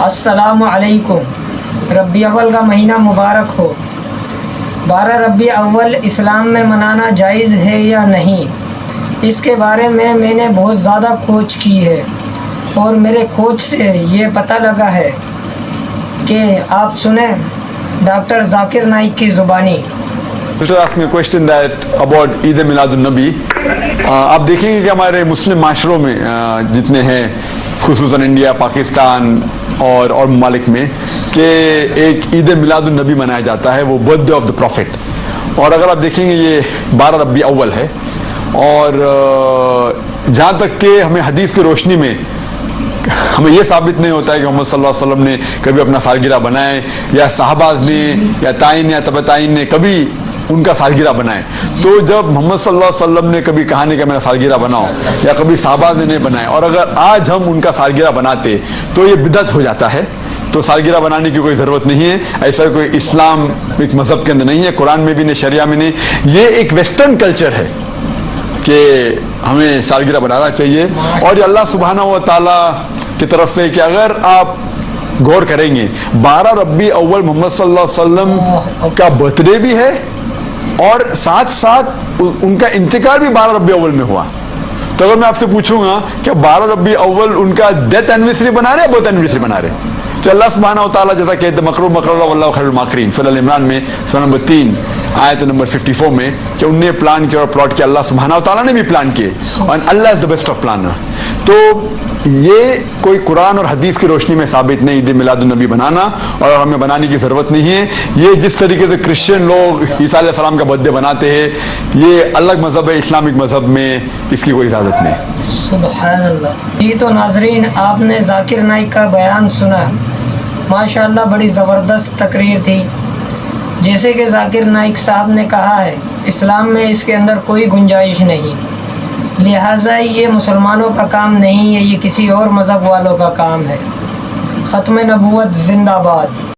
अस्सलामु अलैकुम। रबी अव्वल का महीना मुबारक हो। 12 रबी अव्वल इस्लाम में मनाना जायज़ है या नहीं, इसके बारे में मैंने बहुत ज़्यादा खोज की है और मेरे खोज से ये पता लगा है कि आप सुने डॉक्टर जाकिर नाइक की ज़ुबानी। asking a question that about Eid Miladun नबी। आप देखेंगे कि हमारे मुस्लिम माशरों में जितने हैं, खुसूसन इंडिया, पाकिस्तान और ममालिक में, कि एक ईद मिलादुन नबी मनाया जाता है, वो बर्थडे ऑफ द प्रॉफिट। और अगर आप देखेंगे ये 12 रबी अव्वल है, और जहाँ तक कि हमें हदीस की रोशनी में हमें ये साबित नहीं होता है कि मोहम्मद सल्लल्लाहु अलैहि वसल्लम ने कभी अपना सालगिरह बनाए, या सहाबाज ने या ताइन या तबताइन ने कभी उनका सालगिरह बनाए। तो जब मोहम्मद सल्लल्लाहु अलैहि वसल्लम ने कभी कहा नहीं कि मेरा सालगिरह बनाओ, या कभी सहाबाज ने नहीं बनाए, और अगर आज हम उनका सालगिरह बनाते तो ये बिदअत हो जाता है। तो सालगिरह बनाने की कोई ज़रूरत नहीं है। ऐसा कोई इस्लाम एक मज़हब के अंदर नहीं है, कुरान में भी नहीं, शरिया में नहीं। ये एक वेस्टर्न कल्चर है कि हमें सालगिरह बनाना चाहिए। और ये अल्लाह सुब्हानहू व तआला की तरफ से कि अगर आप गौर करेंगे, 12 रबी अव्वल मोहम्मद सल्लल्लाहु अलैहि वसल्लम का बर्थडे भी है, और साथ साथ उनका इंतकाल भी 12 रबी अव्वल में हुआ। तो अगर मैं आपसे पूछूंगा कि 12 रबी अव्वल उनका डेथ एनिवर्सरी बना रहे हैं, बर्थ एनिवर्सरी बना रहे हैं? तो अल्लाह सुब्हानहू व तआला जैसा कहते मकरूम मकरुल्लाह वल्लाहु खैरुल माकिरीन, सूरह इमरान में सूरह नंबर 3 आयत नंबर 54 में, कि उनने प्लान किया और प्लॉट किया, अल्लाह सुब्हानहू व तआला ने भी प्लान किए, और Allah is the best of planner. तो ये कोई कुरान और हदीस की रोशनी में साबित नहीं ईद मिलादुन नबी बनाना, और हमें बनाने की ज़रूरत नहीं है। ये जिस तरीके से क्रिश्चियन लोग ईसा अलैहि सलाम का बर्थडे बनाते हैं, ये अलग मज़हब है, इस्लामिक मज़हब में इसकी कोई इजाज़त नहीं। सुभान अल्लाह। जी तो नाजरीन, आपने जाकिर नाइक का बयान सुना, माशाअल्लाह बड़ी ज़बरदस्त तकरीर थी। जैसे कि जाकिर नाइक साहब ने कहा है, इस्लाम में इसके अंदर कोई गुंजाइश नहीं, लिहाजा ये मुसलमानों का काम नहीं है, ये किसी और मज़हब वालों का काम है। ख़त्म नबूवत जिंदाबाद।